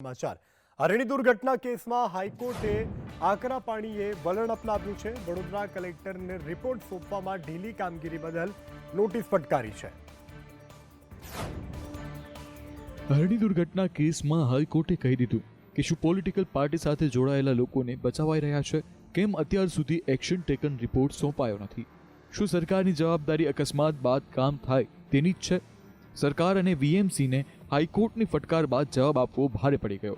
સમાચાર અરણી દુર્ઘટના કેસમાં હાઈકોર્ટે આકરા પાણીએ વલણ અપનાવ્યું છે। વડોદરા કલેક્ટરને રિપોર્ટ સોંપવામાં ઢીલી કામગીરી બદલ નોટિસ ફટકારી છે। અરણી દુર્ઘટના કેસમાં હાઈકોર્ટે કહી દીધું કે શું પોલિટિકલ પાર્ટી સાથે જોડાયેલા લોકોને બચાવાઈ રહ્યા છે, કેમ અત્યાર સુધી એક્શન ટેકન રિપોર્ટ સોંપાયો નથી, શું સરકારની જવાબદારી અકસ્માત બાદ કામ થાય તેની જ છે। સરકાર અને વીએમસીને હાઈકોર્ટની ફટકાર બાદ જવાબ આપવો ભારે પડી ગયો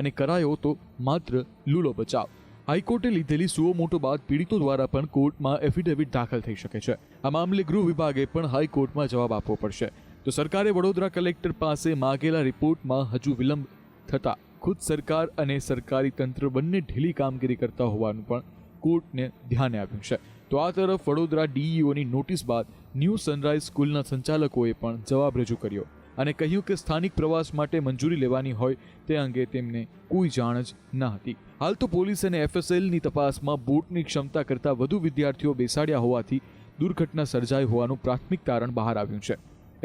અને કરાયો તો માત્ર લૂલો બચાવ। હાઈકોર્ટે લીધેલી સુઓ મોટો બાદ પીડિતો દ્વારા પણ કોર્ટમાં એફિડેવિટ દાખલ થઈ શકે છે। આ મામલે ગૃહ વિભાગે પણ હાઈકોર્ટમાં જવાબ આપવો પડશે। તો સરકારે વડોદરા કલેક્ટર પાસે માગેલા રિપોર્ટમાં હજુ વિલંબ થતા ખુદ સરકાર અને સરકારી તંત્ર બંને ઢીલી કામગીરી કરતા હોવાનું પણ કોર્ટને ધ્યાને આવ્યું છે। તો આ તરફ વડોદરા ડીઈઓની નોટિસ બાદ ન્યૂ સનરાઈઝ સ્કૂલના સંચાલકોએ પણ જવાબ રજૂ કર્યો અને કહ્યું કે સ્થાનિક પ્રવાસ માટે મંજૂરી લેવાની હોય તે અંગે તેમને કોઈ જાણ જ ન હતી। હાલ તો પોલીસ અને એફએસએલની તપાસમાં બોટની ક્ષમતા કરતાં વધુ વિદ્યાર્થીઓ બેસાડ્યા હોવાથી દુર્ઘટના સર્જાઈ હોવાનું પ્રાથમિક તારણ બહાર આવ્યું છે।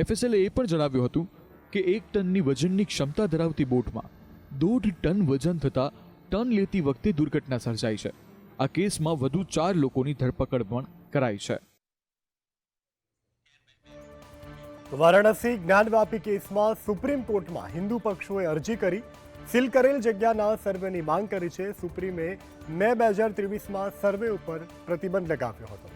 એફએસએલે એ પણ જણાવ્યું હતું કે 1 ટનની વજનની ક્ષમતા ધરાવતી બોટમાં 1.5 ટન વજન થતાં ટન લેતી વખતે દુર્ઘટના સર્જાઈ છે। આ કેસમાં વધુ 4 લોકોની ધરપકડ પણ કરાઈ છે। વારાણસી જ્ઞાનવાપી કેસમાં સુપ્રીમ કોર્ટમાં હિન્દુ પક્ષોએ અરજી કરી સીલ કરેલ જગ્યાના સર્વેની માંગ કરી છે। સુપ્રીમે મે 2023માં સર્વે ઉપર પ્રતિબંધ લગાવ્યો હતો।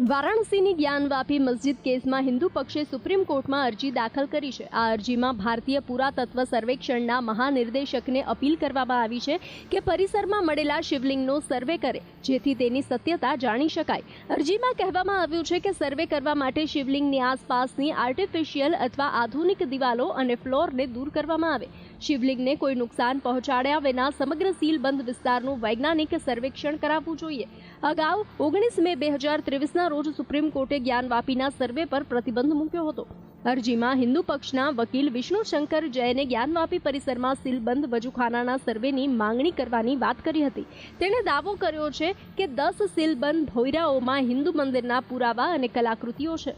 વારાણસીની જ્ઞાનવાપી મસ્જિદ કેસમાં હિન્દુ પક્ષે સુપ્રીમ કોર્ટમાં અરજી દાખલ કરી છે। આ અરજીમાં ભારતીય પુરાતત્વ સર્વેક્ષણના મહાનિર્દેશકને અપીલ કરવામાં આવી છે કે પરિસરમાં મળેલા શિવલિંગનો સર્વે કરે જેથી તેની સત્યતા જાણી શકાય। અરજીમાં કહેવામાં આવ્યું છે કે સર્વે કરવા માટે શિવલિંગની આસપાસની આર્ટિફિશિયલ અથવા આધુનિક દિવાલો અને ફ્લોરને દૂર કરવામાં આવે। શિવલિંગને કોઈ નુકસાન પહોંચાડ્યા વિના સમગ્ર સીલબંધ વિસ્તારનું વૈજ્ઞાનિક સર્વેક્ષણ કરાવવું જોઈએ। અગાઉ 19 મે 2023ના રોજ સુપ્રીમ કોર્ટે જ્ઞાનવાપીના સર્વે પર પ્રતિબંધ મૂક્યો હતો। અરજીમાં હિન્દુ પક્ષના વકીલ વિષ્ણુ શંકર જૈને જ્ઞાનવાપી પરિસરમાં સીલબંધ વજૂખાનાના સર્વેની માંગણી કરવાની વાત કરી હતી। તેણે દાવો કર્યો છે કે 10 સીલબંધ ભોયરાઓમાં હિન્દુ મંદિરના પુરાવા અને કલાકૃતિઓ છે।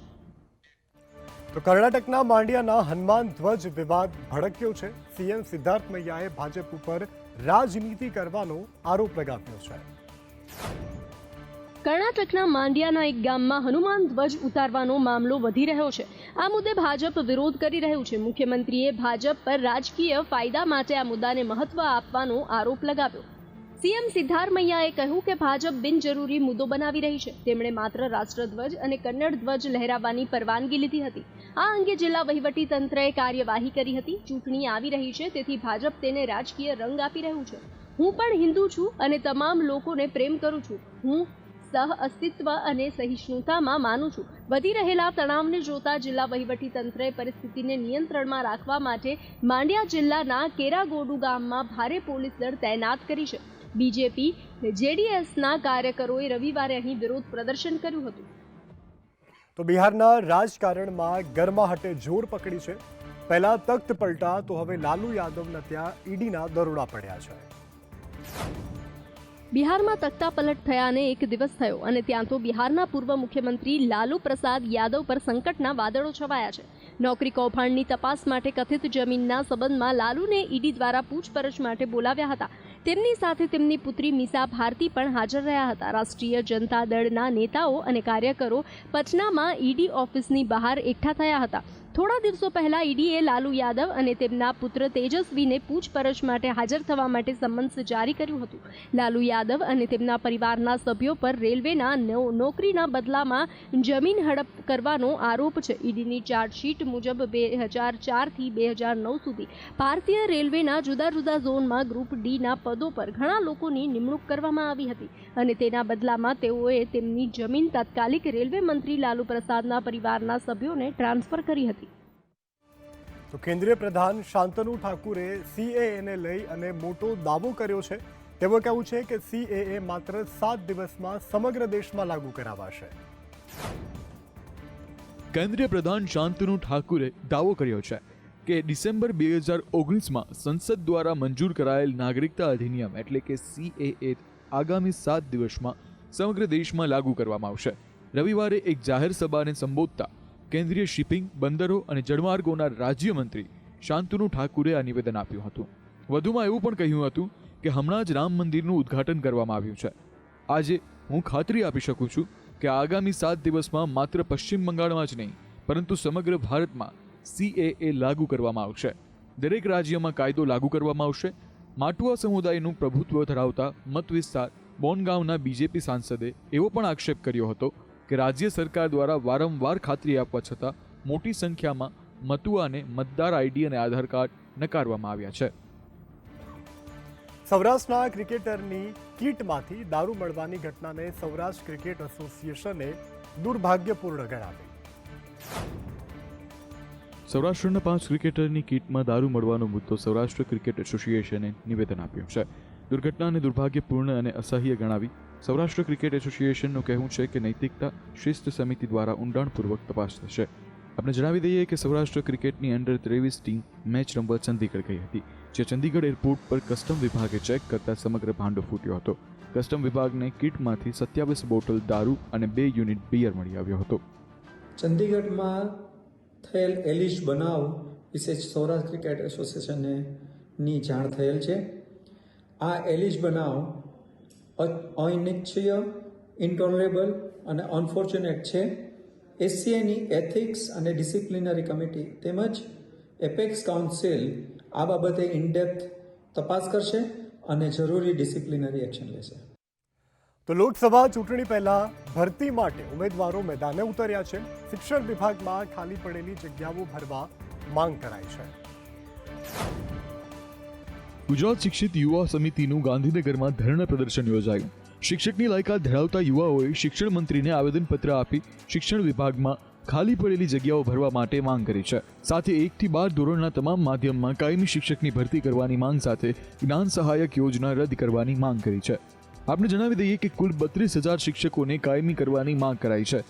તો કર્ણાટકના માંડ્યાના હનુમાન ધ્વજ વિવાદ ભડક્યો છે। સીએમ સિદ્ધાર્થ મૈયાએ ભાજપ ઉપર રાજનીતિ કરવાનો આરોપ લગાવ્યો છે। કર્ણાટકના માંડ્યાના એક ગામમાં હનુમાન ધ્વજ ઉતારવાનો મામલો વધી રહ્યો છે। આ મુદ્દે ભાજપ વિરોધ કરી રહ્યું છે। મુખ્યમંત્રીએ ભાજપ પર રાજકીય ફાયદા માટે આ મુદ્દાને મહત્વ આપવાનો આરોપ લગાવ્યો। સીએમ સિદ્ધાર્થ મૈયાએ કહ્યું કે ભાજપ બિનજરૂરી મુદ્દો બનાવી રહી છે। તેમણે માત્ર રાષ્ટ્રધ્વજ અને કન્નડ ધ્વજ લહેરાવવાની પરવાનગી લીધી હતી। આ અંગે જિલ્લા વહીવટી તંત્રએ કાર્યવાહી કરી હતી। ચૂંટણી આવી રહી છે તેથી ભાજપ તેને રાજકીય રંગ આપી રહ્યું છે। હું પણ હિન્દુ છું અને તમામ લોકોને પ્રેમ કરું છું। હું સહ અસ્તિત્વ અને સહિષ્ણુતામાં માનું છું। વધી રહેલા તણાવને જોતા જિલ્લા વહીવટી તંત્રએ પરિસ્થિતિને નિયંત્રણમાં રાખવા માટે માંડ્યા જિલ્લાના કેરાગોડુ ગામમાં ભારે પોલીસ દળ તૈનાત કરી છે। બીજેપી અને જેડીએસના કાર્યકરોએ રવિવારે અહીં વિરોધ પ્રદર્શન કર્યું હતું। તો બિહારના રાજકારણમાં ગરમાહટે જોર પકડી છે। પહેલા તખ્ત પલટા તો હવે લાલુ યાદવના ત્યાં ઈડીના દરોડા પડ્યા છે। બિહારમાં તખ્તાપલટ થયાને 1 દિવસ થયો અને ત્યાં તો બિહારના પૂર્વ મુખ્યમંત્રી લાલુ પ્રસાદ યાદવ પર સંકટના વાદળો છવાયા છે। નોકરી કૌભાંડની તપાસ માટે કથિત જમીનના સંબંધમાં લાલુને ઈડી દ્વારા પૂછપરછ માટે બોલાવ્યા હતા। તેમની સાથે તેમની પુત્રી મીસા ભારતી પણ હાજર રહ્યા હતા। રાષ્ટ્રીય જનતા દળના નેતાઓ અને કાર્યકરો પટનામાં ઈડી ઓફિસની બહાર એકઠા થયા હતા। થોડા દિવસો પહેલા ઈડીએ લાલુ યાદવ અને તેમના પુત્ર તેજસ્વીને પૂછપરછ માટે હાજર થવા માટે સમન્સ જારી કર્યું હતું। લાલુ યાદવ અને તેમના પરિવારના સભ્યો પર રેલવેના નોકરીના બદલામાં જમીન હડપ કરવાનો આરોપ છે। ઈડીની ચાર્જશીટ મુજબ 2004થી 2009 સુધી ભારતીય રેલવેના જુદા જુદા ઝોનમાં ગ્રુપ ડીના પદો પર ઘણા લોકોની નિમણૂક કરવામાં આવી હતી અને તેના બદલામાં તેઓએ તેમની જમીન તાત્કાલિક રેલવે મંત્રી લાલુ પ્રસાદના પરિવારના સભ્યોને ટ્રાન્સફર કરી હતી। તો કેન્દ્રીય પ્રધાન શાંતનુ ઠાકુરે સીએએને લઈ અને મોટો દાવો કર્યો છે। તેવું કહેવું છે કે સીએએ માત્ર 7 દિવસમાં સમગ્ર દેશમાં લાગુ કરાવાશે। કેન્દ્રીય પ્રધાન શાંતનુ ઠાકુરે દાવો કર્યો છે કે ડિસેમ્બર 2019માં સંસદ દ્વારા મંજૂર કરાયેલ નાગરિકતા અધિનિયમ એટલે કે સીએએ આગામી 7 દિવસમાં સમગ્ર દેશમાં લાગુ કરવામાં આવશે। રવિવારે એક જાહેર સભાને સંબોધતા કેન્દ્રીય શિપિંગ, બંદરો અને જળમાર્ગોના રાજ્યમંત્રી શાંતનુ ઠાકુરે આ નિવેદન આપ્યું હતું. વધુમાં એવું પણ કહ્યું હતું કે હમણાં જ રામ મંદિરનું ઉદ્ઘાટન કરવામાં આવ્યું છે. આજે હું ખાતરી આપી શકું છું કે આગામી 7 દિવસમાં માત્ર પશ્ચિમ બંગાળમાં જ નહીં પરંતુ સમગ્ર ભારતમાં CAA લાગુ કરવામાં આવશે. દરેક રાજ્યમાં કાયદો લાગુ કરવામાં આવશે. માટુઆ સમુદાયનું પ્રભુત્વ ધરાવતા મત વિસ્તાર બોનગાંવના બીજેપી સાંસદે એવો પણ આક્ષેપ કર્યો હતો કે રાજ્ય સરકાર દ્વારા વારંવાર ખાતરી આપવા છતાં મોટી સંખ્યામાં મતુઆને મતદાર ID અને આધાર કાર્ડ નકારવામાં આવ્યા છે. સૌરાષ્ટ્રના ક્રિકેટરની કીટમાંથી દારૂ મળવાની ઘટનાને સૌરાષ્ટ્ર ક્રિકેટ એસોસિએશને દુર્ભાગ્યપૂર્ણ ગણાવી. સૌરાષ્ટ્રના 5 ક્રિકેટરની કીટમાં દારૂ મળવાનો મુદ્દો સૌરાષ્ટ્ર ક્રિકેટ એસોસિએશને નિવેદન આપ્યું છે. દુર્ઘટનાને દુર્ભાગ્યપૂર્ણ અને અસહ્ય ગણાવી સૌરાષ્ટ્ર ક્રિકેટ એસોસિએશનનું કહેવું છે કે નૈતિકતા શિસ્ત સમિતિ દ્વારા ઊંડાણપૂર્વક તપાસ થશે. આપણે જણાવી દઈએ કે સૌરાષ્ટ્ર ક્રિકેટની અંડર-23 ટીમ મેચ રમવા ચંદીગઢ ગઈ હતી, જે ચંદીગઢ એરપોર્ટ પર કસ્ટમ વિભાગે ચેક કરતા સમગ્ર ભાંડો ફૂટ્યો હતો. કસ્ટમ વિભાગને કીટમાંથી 27 બોટલ દારૂ અને 2 યુનિટ બિયર મળી આવ્યો હતો. ચંદીગઢમાં થયેલ એલિશ બનાવ વિશે સૌરાષ્ટ્ર ક્રિકેટ એસોસિએશનને જાણ થયેલ છે. આ એલિશ બનાવ અનિચ્છનીય, ઇન્ટોલરેબલ અને અનફોર્ચ્યુનેટ છે. એસસીએની એથિક્સ અને ડિસિપ્લિનરી કમિટી તેમજ એપેક્સ કાઉન્સિલ આ બાબતે ઇનડેપ્થ તપાસ કરશે અને જરૂરી ડિસિપ્લિનરી એક્શન લેશે. તો લોકસભા ચૂંટણી પહેલા ભરતી માટે ઉમેદવારો મેદાને ઉતર્યા છે. શિક્ષણ વિભાગમાં ખાલી પડેલી જગ્યાઓ ભરવા માંગ કરાઈ છે. ગુજરાત શિક્ષિત યુવા સમિતિનું ગાંધીનગરમાં ધરણા પ્રદર્શન યોજાયું. શિક્ષકની લાયકાત ધરાવતા યુવાઓએ શિક્ષણ મંત્રીને આવેદનપત્ર આપી શિક્ષણ વિભાગમાં ખાલી પડેલી જગ્યાઓ ભરવા માટે માંગ કરી છે. સાથે 1 થી 12 ધોરણના તમામ માધ્યમમાં કાયમી શિક્ષકની ભરતી કરવાની માંગ સાથે જ્ઞાન સહાયક યોજના રદ કરવાની માંગ કરી છે. આપણે જણાવી દઈએ કે કુલ 32,000 શિક્ષકોને કાયમી કરવાની માંગ કરાઈ છે.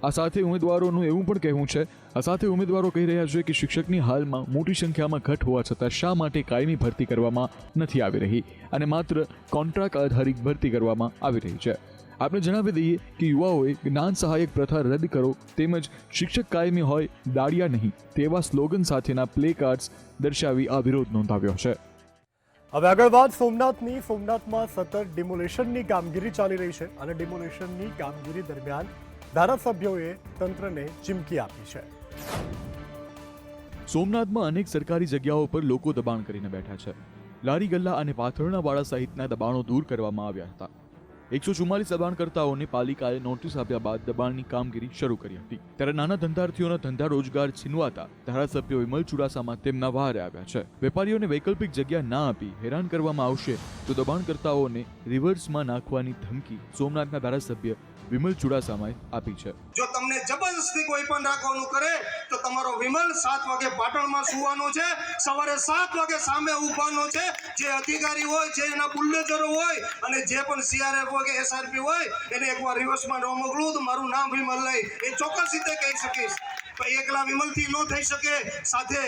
આ સાથે ઉમેદવારોનું એવું પણ કહેવું છે ઉમેદવારો કહી રહ્યા છે કે શિક્ષકની હાલમાં મોટી સંખ્યામાં ઘટ હોવા છતાં શા માટે કાયમી ભરતી કરવામાં નથી આવી રહી અને માત્ર કોન્ટ્રાક્ટ આધારિત ભરતી કરવામાં આવી રહી છે. આપણે જણાવી દઈએ કે યુવાઓએ જ્ઞાન સહાયક પ્રથા રદ કરો તેમજ શિક્ષક કાયમી હોય દાડિયા નહીં તેવા સ્લોગન સાથેના પ્લે કાર્ડ્સ દર્શાવી આ વિરોધ નોંધાવ્યો છે. હવે આગળ વાત સોમનાથની. સોમનાથમાં સતત ડિમોલેશનની કામગીરી ચાલી રહી છે અને ડિમોલેશનની કામગીરી દરમિયાન ધારાસભ્યોએ તંત્રને ચીમકી આપી છે. સોમનાથમાં અનેક સરકારી જગ્યાઓ પર લોકો દબાણ કરીને બેઠા છે. લારી ગલ્લા અને પાથરણાવાળા સહિતના દબાણો દૂર કરવામાં આવ્યા હતા. 144 દબાણકર્તાઓને પાલિકાએ નોટિસ આપ્યા બાદ દબાણની કામગીરી શરૂ કરી હતી. ત્યારે નાના ધંધાર્થીઓના ધંધા રોજગાર છીનવાતા ધારાસભ્ય વિમલ ચુડાસમા તેમના વહારે આવ્યા છે. વેપારીઓને વૈકલ્પિક જગ્યા ના આપી હેરાન કરવામાં આવશે તો દબાણકર્તાઓને રિવર્સમાં નાખવાની ધમકી સોમનાથના ધારાસભ્ય વિમલ ચુડાસમાએ આપી છે. જો તમને જબરદસ્તી કોઈ પણ રાખવાનું કરે તો તમારો વિમલ 7 વાગે પાટણમાં સુવાનો છે, સવારે 7 વાગે સામે ઊભવાનો છે. જે અધિકારી હોય, જે એના બુલ્ડોઝરો હોય અને જે પણ CRF હોય કે SRP હોય એને એકવાર રિવર્સમાં ન મોકલું તો મારું નામ વિમલ નહીં એ ચોક્કસ રીતે કહી શકીશ. પણ એકલા વિમલથી ન થઈ શકે, સાથે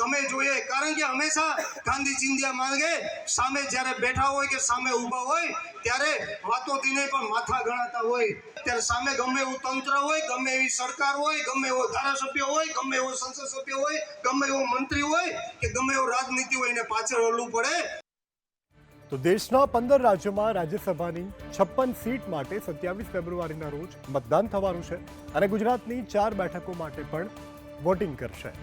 તમે જોઈએ, કારણ કે હંમેશા ગાંધી ચિંધ્યા માંગે સામે જ્યારે બેઠા હોય કે સામે ઊભા હોય ત્યારે વાતોથી નહીં પણ માથા ગણાતા હોય. ત્યારે સામે ગમે એવું તંત્ર હોય, ગમે એવી સરકાર હોય, ગમે એવો ધારાસભ્ય હોય, ગમે એવો સંસદ સભ્ય હોય, ગમે એવો મંત્રી હોય કે ગમે એવો રાજનીતિ હોય એને પાછળ હલવું પડે. તો દેશના 15 રાજ્યોમાં રાજ્યસભાની 56 સીટ માટે 27 ફેબ્રુઆરીના રોજ મતદાન થવાનું છે અને ગુજરાતની 4 બેઠકો માટે પણ વોટિંગ કરશે.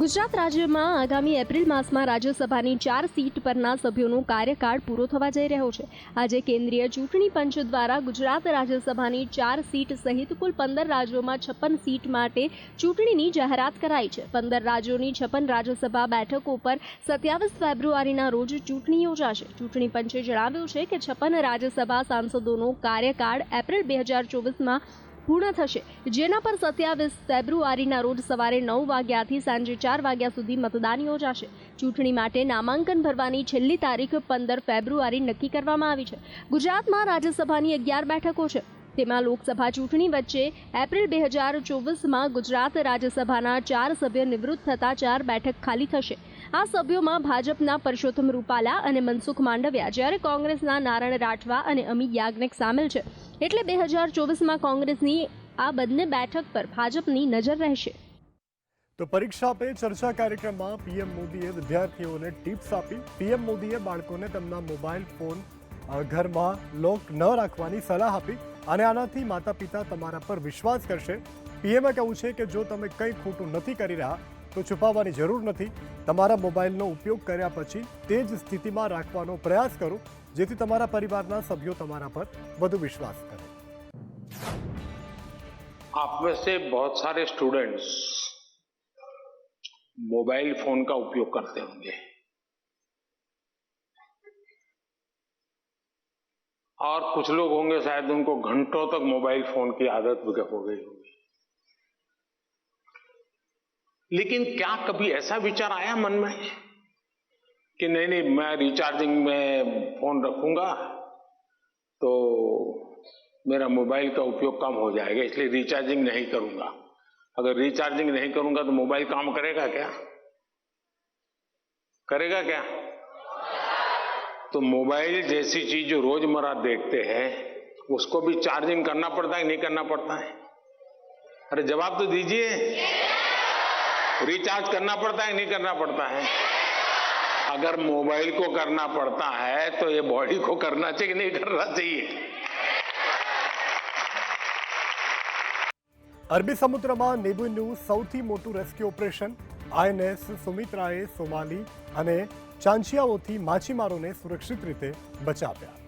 ગુજરાત રાજ્યમાં આગામી એપ્રિલ માસમાં રાજ્યસભાની 4 સીટ પરના સભ્યોનો કાર્યકાળ પૂરો થવા જઈ રહ્યો છે. આજે કેન્દ્રીય ચૂંટણી પંચ દ્વારા ગુજરાત રાજ્યસભાની 4 સીટ સહિત કુલ 15 રાજ્યોમાં 56 સીટ માટે ચૂંટણીની જાહેરાત કરાઈ છે. 15 રાજ્યોની 56 રાજ્યસભા બેઠકો પર 27 ફેબ્રુઆરીના રોજ ચૂંટણી યોજાશે. ચૂંટણી પંચે જણાવ્યું છે કે 56 રાજ્યસભા સાંસદોનો કાર્યકાળ એપ્રિલ 2024માં પૂર્ણ થશે, જેના પર 27 ફેબ્રુઆરીના રોજ સવારે 9 વાગ્યાથી સાંજે 4 વાગ્યા સુધી મતદાન યોજાશે. ચૂંટણી માટે નામાંકન ભરવાની છેલ્લી તારીખ 15 ફેબ્રુઆરી નક્કી કરવામાં આવી છે. ગુજરાતમાં રાજ્યસભાની 11 બેઠકો છે. તેમાં લોકસભા ચૂંટણી વચ્ચે એપ્રિલ 2024માં ગુજરાત રાજ્યસભાના 4 સભ્ય નિવૃત્ત થતા 4 બેઠક ખાલી થશે. આ સભ્યોમાં ભાજપના પરસોત્તમ રૂપાલા અને મનસુખ માંડવિયા, જ્યારે કોંગ્રેસના નારાયણ રાઠવા અને અમિત યાજ્ઞિક સામેલ છે. એટલે 2024માં કોંગ્રેસની આ બંને બેઠક પર ભાજપની નજર રહેશે. તો પરીક્ષા પે ચર્ચા કાર્યક્રમમાં પીએમ મોદીએ વિદ્યાર્થીઓને ટિપ્સ આપી. પીએમ મોદીએ બાળકોને તેમના મોબાઈલ ફોન ઘરમાં લોક ન રાખવાની સલાહ આપી અને આનાથી માતા પિતા તમારા પર વિશ્વાસ કરશે. પીએમએ કહ્યું છે કે જો તમે કંઈ ખોટું નથી કરી રહ્યા તો છુપાવવાની જરૂર નથી. તમારા મોબાઈલનો ઉપયોગ કર્યા પછી તે જ સ્થિતિમાં રાખવાનો પ્રયાસ કરો, જેથી તમારા પરિવારના સભ્યો તમારા પર વધુ વિશ્વાસ કરે. आप में से बहुत सारे स्टूडेंट्स मोबाइल फोन का उपयोग करते होंगे और कुछ लोग होंगे शायद उनको घंटों तक मोबाइल फोन की आदत हो गई होगी. लेकिन क्या कभी ऐसा विचार आया मन में कि नहीं मैं रिचार्जिंग में फोन रखूंगा तो मेरा मोबाइल का उपयोग कम हो जाएगा, इसलिए रिचार्जिंग नहीं करूंगा. अगर रिचार्जिंग नहीं करूंगा तो मोबाइल काम करेगा क्या? करेगा क्या? तो मोबाइल जैसी चीज जो रोजमर्रा देखते हैं उसको भी चार्जिंग करना पड़ता है नहीं करना पड़ता है? अरे जवाब तो दीजिए. रिचार्ज करना पड़ता है नहीं करना पड़ता है? अगर मोबाइल को करना पड़ता है तो ये बॉडी को करना चाहिए नहीं करना चाहिए? અરબી સમુદ્રમાં નેબુનું સૌથી મોટું રેસ્ક્યુ ઓપરેશન. આઈએનએસ સુમિત્રાએ સોમાલી અને ચાંચિયાઓથી માછીમારોને સુરક્ષિત રીતે બચાવ્યા.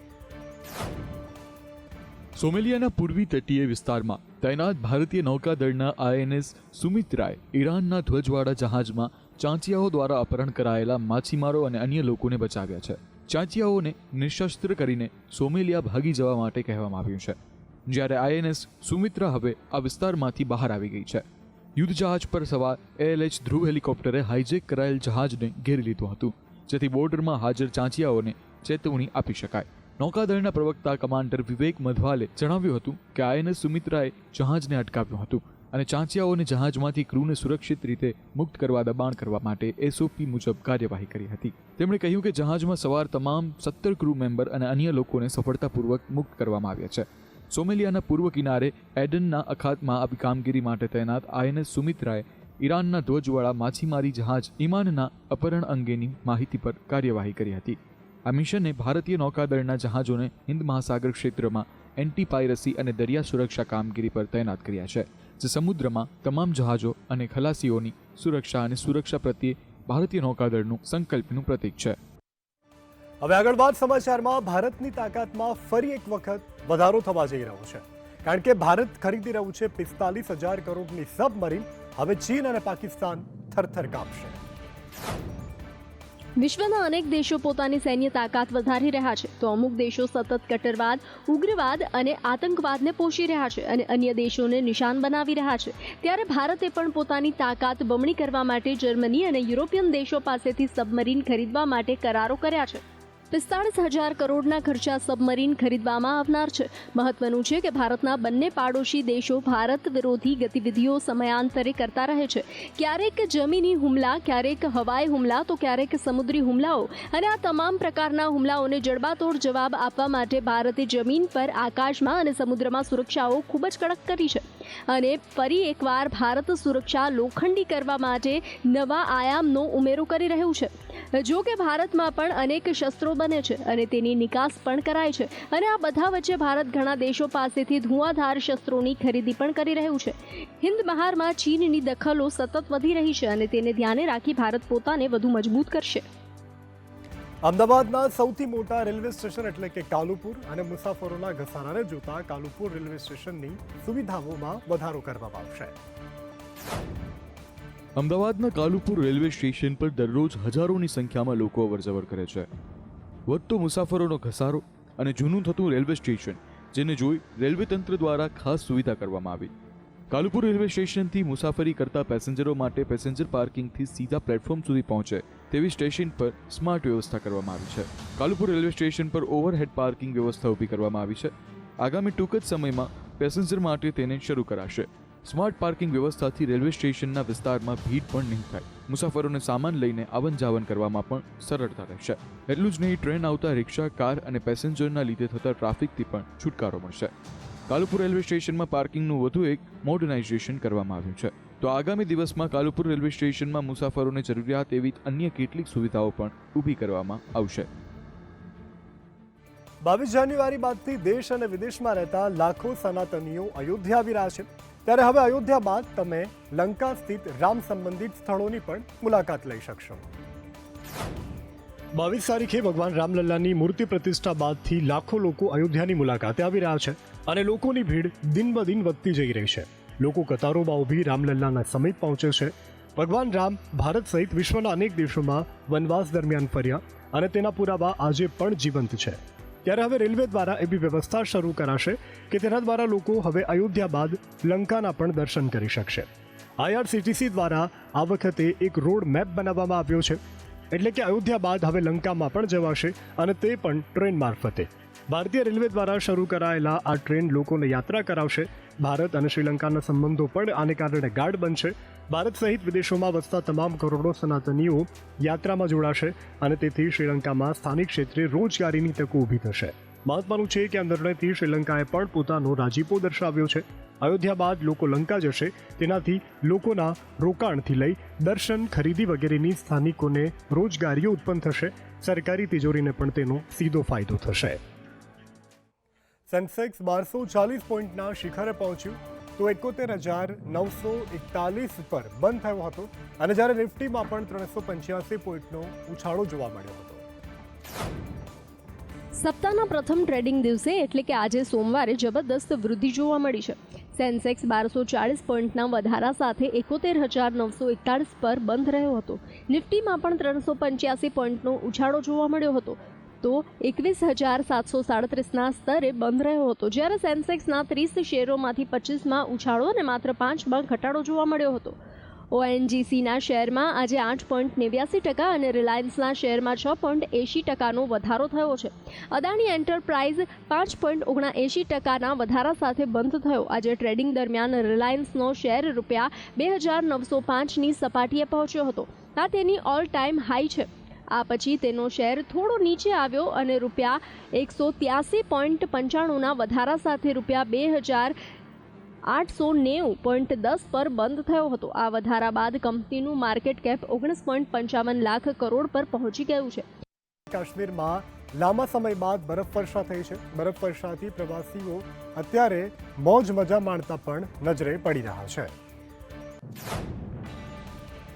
સોમાલિયાના પૂર્વી તટીય વિસ્તારમાં તૈનાત ભારતીય નૌકાદળના આઈએનએસ સુમિત્રાએ ઈરાનના ધ્વજવાળા જહાજમાં ચાંચિયાઓ દ્વારા અપહરણ કરાયેલા માછીમારો અને અન્ય લોકોને બચાવ્યા છે. ચાંચિયાઓને નિશસ્ત્ર કરીને સોમાલિયા ભાગી જવા માટે કહેવામાં આવ્યું છે, જ્યારે આઈએનએસ સુમિત્રા હવે આ વિસ્તારમાંથી બહાર આવી ગઈ છે. યુદ્ધ જહાજ પર સવાર એએલએચ ધ્રુવ હેલિકોપ્ટરે હાઇજેક કરાયેલ જહાજને ઘેરી લીધું હતું, જેથી બોર્ડરમાં હાજર ચાંચિયાઓને ચેતવણી આપી શકાય. નૌકાદળના પ્રવક્તા કમાન્ડર વિવેક મધવાલે જણાવ્યું હતું કે આઈએનએસ સુમિત્રાએ જહાજને અટકાવ્યું હતું અને ચાંચિયાઓને જહાજમાંથી ક્રૂને સુરક્ષિત રીતે મુક્ત કરવા દબાણ કરવા માટે એસઓપી મુજબ કાર્યવાહી કરી હતી. તેમણે કહ્યું કે જહાજમાં સવાર તમામ 17 ક્રૂ મેમ્બર અને અન્ય લોકોને સફળતાપૂર્વક મુક્ત કરવામાં આવ્યા છે. સોમાલિયાના પૂર્વ કિનારે એડનના અખાતમાં આવી કામગીરી માટે તૈનાત આઈએનએસ સુમિત્રાએ ઈરાનના ધ્વજવાળા માછીમારી જહાજ ઇમાનના અપહરણ અંગેની માહિતી પર કાર્યવાહી કરી હતી. આ મિશને ભારતીય નૌકાદળના જહાજોને હિન્દ મહાસાગર ક્ષેત્રમાં એન્ટી પાયરસી અને દરિયા સુરક્ષા કામગીરી પર તૈનાત કર્યા છે, જે સમુદ્રમાં તમામ જહાજો અને ખલાસીઓની સુરક્ષા અને સુરક્ષા પ્રત્યે ભારતીય નૌકાદળનું સંકલ્પનું પ્રતીક છે. હવે આગળ વાત સમાચારમાં. ભારતની તાકાતમાં ફરી એક વખત વધારો થવા જઈ રહ્યો છે, કારણ કે ભારત ખરીદી રહ્યું છે 45,000 કરોડની સબમરીન. હવે ચીન અને પાકિસ્તાન થરથર કાપશે. વિશ્વના અનેક દેશો પોતાની સૈન્ય તાકાત વધારી રહ્યા છે, તો અમુક દેશો સતત કટ્ટરવાદ, ઉગ્રવાદ અને આતંકવાદને પોષી રહ્યા છે અને અન્ય દેશોને નિશાન બનાવી રહ્યા છે. ત્યારે ભારતે પણ પોતાની તાકાત બમણી કરવા માટે જર્મની અને યુરોપિયન દેશો પાસેથી સબમરીન ખરીદવા માટે કરારો કર્યા છે. 45,000 કરોડના ખર્ચા સબમરીન ખરીદવામાં આવનાર છે. મહત્વનું છે કે ભારતના બંને પાડોશી દેશો ભારત વિરોધી ગતિવિધિઓ સમયાંતરે કરતા રહે છે. ક્યારેક જમીની હુમલા, ક્યારેક હવાઈ હુમલા, તો ક્યારેક સમુદ્રી હુમલાઓ. અને આ તમામ પ્રકારના હુમલાઓને જડબાતોડ જવાબ આપવા માટે ભારતે જમીન પર, આકાશમાં અને સમુદ્રમાં સુરક્ષાઓ ખૂબ જ કડક કરી છે. અને ફરી એકવાર ભારત સુરક્ષા લોખંડી કરવા માટે નવા આયામનો ઉમેરો કરી રહ્યું છે. જો કે ભારતમાં પણ અનેક શસ્ત્રો બને છે અને તેની નિકાસ પણ કરાય છે, અને આ બધા વચ્ચે ભારત ઘણા દેશો પાસેથી ધુઆંધાર શસ્ત્રોની ખરીદી પણ કરી રહ્યું છે. હિન્દ બહારમાં ચીનની દખલો સતત વધી રહી છે અને તેને ધ્યાને રાખી ભારત પોતાને વધુ મજબૂત કરશે. અમદાવાદના સૌથી મોટા રેલવે સ્ટેશન એટલે કે કાલુપુર અને મુસાફરોના ઘસારાને જોતા કાલુપુર રેલવે સ્ટેશનની સુવિધાઓમાં વધારો કરવામાં આવશે. અમદાવાદના કાલુપુર રેલવે સ્ટેશન પર દરરોજ હજારોની સંખ્યામાં લોકો અવરજવર કરે છે. વધતો મુસાફરોનો ઘસારો અને જૂનું થતું રેલવે સ્ટેશન, જેને જોઈ રેલવે તંત્ર દ્વારા ખાસ સુવિધા કરવામાં આવી. કાલુપુર રેલવે સ્ટેશનથી મુસાફરી કરતા પેસેન્જરો માટે પેસેન્જર પાર્કિંગથી સીધા પ્લેટફોર્મ સુધી પહોંચે તેવી સ્ટેશન પર સ્માર્ટ વ્યવસ્થા કરવામાં આવી છે. કાલુપુર રેલવે સ્ટેશન પર ઓવરહેડ પાર્કિંગ વ્યવસ્થા ઊભી કરવામાં આવી છે. આગામી ટૂંક જ સમયમાં પેસેન્જર માટે તેને શરૂ કરાશે. સ્માર્ટ પાર્કિંગ વ્યવસ્થાથી રેલવે સ્ટેશનના વિસ્તારમાં ભીડ પણ નહીં થાય. મુસાફરોને સામાન લઈને આવન જાવન કરવામાં પણ સરળતા રહેશે. એટલું જ નહીં, ટ્રેન આવતા રિક્ષા, કાર અને પેસેન્જરના લીધે થતા ટ્રાફિકથી પણ છુટકારો મળશે. કાલુપુર રેલવે સ્ટેશનમાં પાર્કિંગનું વધુ એક મોડર્નાઇઝેશન કરવામાં આવ્યું છે. તો આગામી દિવસમાં કાલુપુર રેલવે સ્ટેશનમાં મુસાફરોને જરૂરિયાત એવી અન્ય કેટલીક સુવિધાઓ પણ ઊભી કરવામાં આવશે. 22 જાન્યુઆરી બાદથી દેશ અને વિદેશમાં રહેતા લાખો સનાતનીઓ અયોધ્યા આવી રહ્યા છે. ત્યારે હવે અયોધ્યા બાદ તમે લંકા સ્થિત રામ સંબંધિત સ્થળોની પણ મુલાકાત લઈ શકશો. 22 તારીખે ભગવાન રામલલ્લાની મૂર્તિ પ્રતિષ્ઠા બાદથી લાખો લોકો અયોધ્યાની મુલાકાતે આવી રહ્યા છે અને લોકોની ભીડ દિન બ દિન વધતી જઈ રહી છે. લોકો કતારોમાં ઊભી રામલલ્લાના સમીપ પહોંચે છે. ભગવાન રામ ભારત સહિત વિશ્વના અનેક દેશોમાં વનવાસ દરમિયાન ફર્યા અને તેના પુરાવા આજે પણ જીવંત છે. ત્યારે હવે રેલવે દ્વારા એવી વ્યવસ્થા શરૂ કરાશે કે તેના દ્વારા લોકો હવે અયોધ્યા બાદ લંકાના પણ દર્શન કરી શકશે. IRCTC દ્વારા આ વખતે એક રોડ મેપ બનાવવામાં આવ્યો છે, એટલે કે અયોધ્યા બાદ હવે લંકામાં પણ જવાશે અને તે પણ ટ્રેન મારફતે. ભારતીય રેલવે દ્વારા શરૂ કરાયેલા આ ટ્રેન લોકોને યાત્રા કરાવશે. ભારત અને શ્રીલંકાના સંબંધો પણ આને કારણે ગાઢ બનશે. ભારત સહિત વિદેશોમાં વસતા તમામ કરોડો સનાતનીઓ યાત્રામાં જોડાશે અને તેથી શ્રીલંકામાં સ્થાનિક ક્ષેત્રે રોજગારીની તકો ઊભી થશે. મહત્વનું છે કે આ નિર્ણયથી શ્રીલંકાએ પણ પોતાનો રાજીપો દર્શાવ્યો છે. અયોધ્યા બાદ લોકો લંકા જશે, તેનાથી લોકોના રોકાણથી લઈ દર્શન, ખરીદી વગેરેની સ્થાનિકોને રોજગારીઓ ઉત્પન્ન થશે. સરકારી તિજોરીને પણ તેનો સીધો ફાયદો થશે. સેન્સેક્સ 1240 પોઈન્ટના શિખરે પહોંચ્યું તો 71,941 પર બંધ થયો હતો અને જ્યારે નિફ્ટીમાં પણ 385 પોઈન્ટનો ઉછાળો જોવા મળ્યો હતો. સપ્તાહના પ્રથમ ટ્રેડિંગ દિવસે એટલે કે આજે સોમવારે જબરદસ્ત વૃદ્ધિ જોવા મળી છે. સેન્સેક્સ 1240 પોઈન્ટના વધારા સાથે 71,941 પર બંધ રહ્યો હતો. નિફ્ટીમાં પણ 385 પોઈન્ટનો ઉછાળો જોવા મળ્યો હતો તો 21,737ના સ્તરે બંધ રહ્યો હતો. જ્યારે સેન્સેક્સના 30 શેરોમાંથી 25માં ઉછાળો અને માત્ર 5માં ઘટાડો જોવા મળ્યો હતો. ONGCના શેરમાં આજે 8.89% અને રિલાયન્સના શેરમાં 6.80%નો વધારો થયો છે. અદાણી એન્ટરપ્રાઇઝ 5.79%ના વધારા સાથે બંધ થયો. આજે ટ્રેડિંગ દરમિયાન રિલાયન્સનો શેર રૂપિયા 2,905ની સપાટીએ પહોંચ્યો હતો. આ તેની ઓલ ટાઈમ હાઈ છે. આ પછી તેનો શેર થોડો નીચે આવ્યો અને રૂપિયા 183.95ના વધારા સાથે રૂપિયા 2,890.10 પર બંધ થયો હતો. આ વધારા બાદ કંપનીનું માર્કેટ કેપ 19.55 લાખ કરોડ પર પહોંચી ગયું છે. કાશ્મીરમાં લાંબા સમય બાદ બરફવર્ષા થઈ છે. બરફવર્ષાથી પ્રવાસીઓ અત્યારે મોજ મજા માણતા પણ નજરે પડી રહ્યા છે.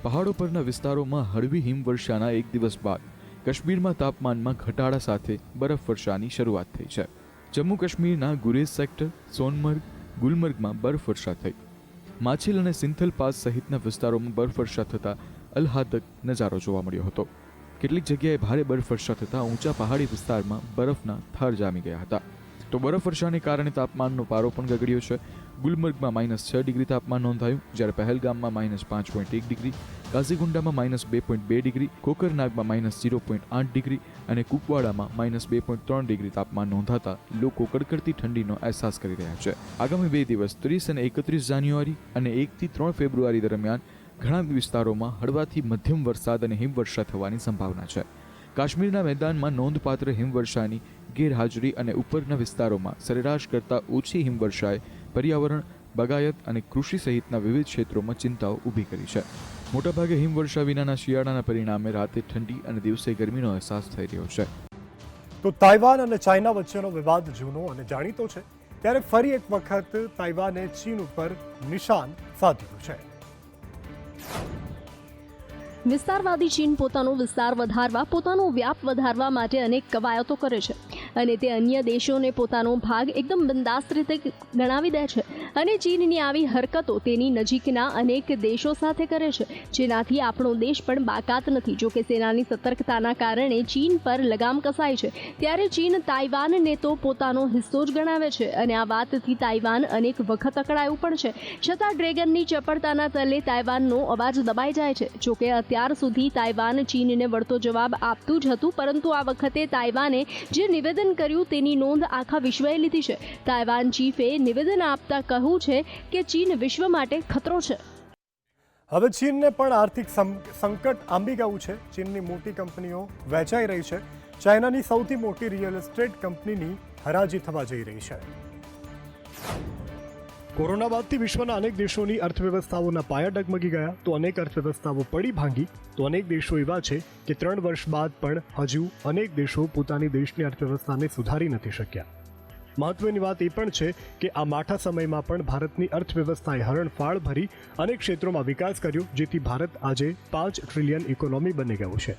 પહાડો પરના વિસ્તારોમાં હળવી હિમવર્ષાના એક દિવસ બાદ કાશ્મીરમાં તાપમાનમાં ઘટાડા સાથે બરફવર્ષાની શરૂઆત થઈ છે. જમ્મુ કાશ્મીરના ગુરેઝ સેક્ટર, સોનમર્ગ, ગુલમર્ગમાં બરફવર્ષા થઈ. માછિલ અને સિંથલ પાસ સહિતના વિસ્તારોમાં બરફવર્ષા થતાં અલ્હાદક નજારો જોવા મળ્યો હતો. કેટલીક જગ્યાએ ભારે બરફવર્ષા થતાં ઊંચા પહાડી વિસ્તારમાં બરફના થર જામી ગયા હતા. તો બરફવર્ષાને કારણે તાપમાનનો પારો પણ ગગડ્યો છે. ગુલમર્ગમાં -6 ડિગ્રી તાપમાન નોંધાયું, જ્યારે પહેલગામમાં -5.1 ડિગ્રી, કાઝીગુંડામાં -2.2 ડિગ્રી, કોકરનાગમાં -0.8 ડિગ્રી અને કુપવાડામાં -2.3 ડિગ્રી તાપમાન નોંધાતા લોકો કડકડતી ઠંડીનો અહેસાસ કરી રહ્યા છે. આગામી 2 દિવસ 30 અને 31 જાન્યુઆરી અને 1 થી 3 ફેબ્રુઆરી દરમિયાન ઘણા વિસ્તારોમાં હળવાથી મધ્યમ વરસાદ અને હિમવર્ષા થવાની સંભાવના છે. કાશ્મીરના મેદાનમાં નોંધપાત્ર હિમવર્ષાની ગેરહાજરી અને ઉપરના વિસ્તારોમાં સરેરાશ કરતાં ઓછી હિમવર્ષાએ પર્યાવરણ, બાગાયત અને કૃષિ સહિતના વિવિધ ક્ષેત્રોમાં ચિંતાઓ ઊભી કરી છે. મોટાભાગે હિમવર્ષા વિનાના શિયાળાના પરિણામે રાતે ઠંડી અને દિવસે ગરમીનો અહેસાસ થઈ રહ્યો છે. તો તાઇવાન અને ચાઇના વચ્ચેનો વિવાદ જૂનો અને જાણીતો છે. ત્યારે ફરી એક વખત તાઇવાને ચીન ઉપર નિશાન સાધ્યું છે. વિસ્તારવાદી ચીન પોતાનો વિસ્તાર વધારવા, પોતાનો વ્યાપ વધારવા માટે અનેક કવાયતો કરે છે અને તે અન્ય દેશોને પોતાનો ભાગ એકદમ બંદાસ્ત રીતે ગણાવી દે છે. અને ચીનની આવી હરકતો તેની નજીકના અનેક દેશો સાથે કરે છે, જેનાથી આપણો દેશ પણ બાકાત નથી. જોકે સેનાની સતર્કતાના કારણે ચીન પર લગામ કસાય છે. ત્યારે ચીન તાઇવાનને તો પોતાનો હિસ્સો જ ગણાવે છે અને આ વાતથી તાઇવાન અનેક વખત અકળાયું પણ છે. છતાં ડ્રેગનની ચપળતાના તલે તાઇવાનનો અવાજ દબાઈ જાય છે. જોકે અત્યાર સુધી તાઇવાન ચીનને વળતો જવાબ આપતું જ હતું, પરંતુ આ વખતે તાઇવાને જે નિવેદન કર્યું તેની નોંધ આખા વિશ્વએ લીધી છે. તાઇવાન ચીફે નિવેદન આપતા કહ્યું છે કે ચીન વિશ્વ માટે ખતરો છે. હવે ચીનને પણ આર્થિક સંકટ આંબી ગયું છે. ચીનની મોટી કંપનીઓ વેચાઈ રહી છે. ચાઇનાની સૌથી મોટી રિયલ એસ્ટેટ કંપનીની હરાજી થવા જઈ રહી છે. કોરોના બાદથી વિશ્વના અનેક દેશોની અર્થવ્યવસ્થાઓના પાયા ડગમગી ગયા તો અનેક અર્થવ્યવસ્થાઓ પડી ભાંગી તો અનેક દેશો એવા છે કે 3 વર્ષ બાદ પણ હજુ અનેક દેશો પોતાની દેશની અર્થવ્યવસ્થાને સુધારી નથી શક્યા. મહત્વની વાત એ પણ છે કે આ માઠા સમયમાં પણ ભારતની અર્થવ્યવસ્થાએ હરણફાળ ભરી અનેક ક્ષેત્રોમાં વિકાસ કર્યો, જેથી ભારત આજે 5 ટ્રિલિયન ઇકોનોમી બની ગયું છે.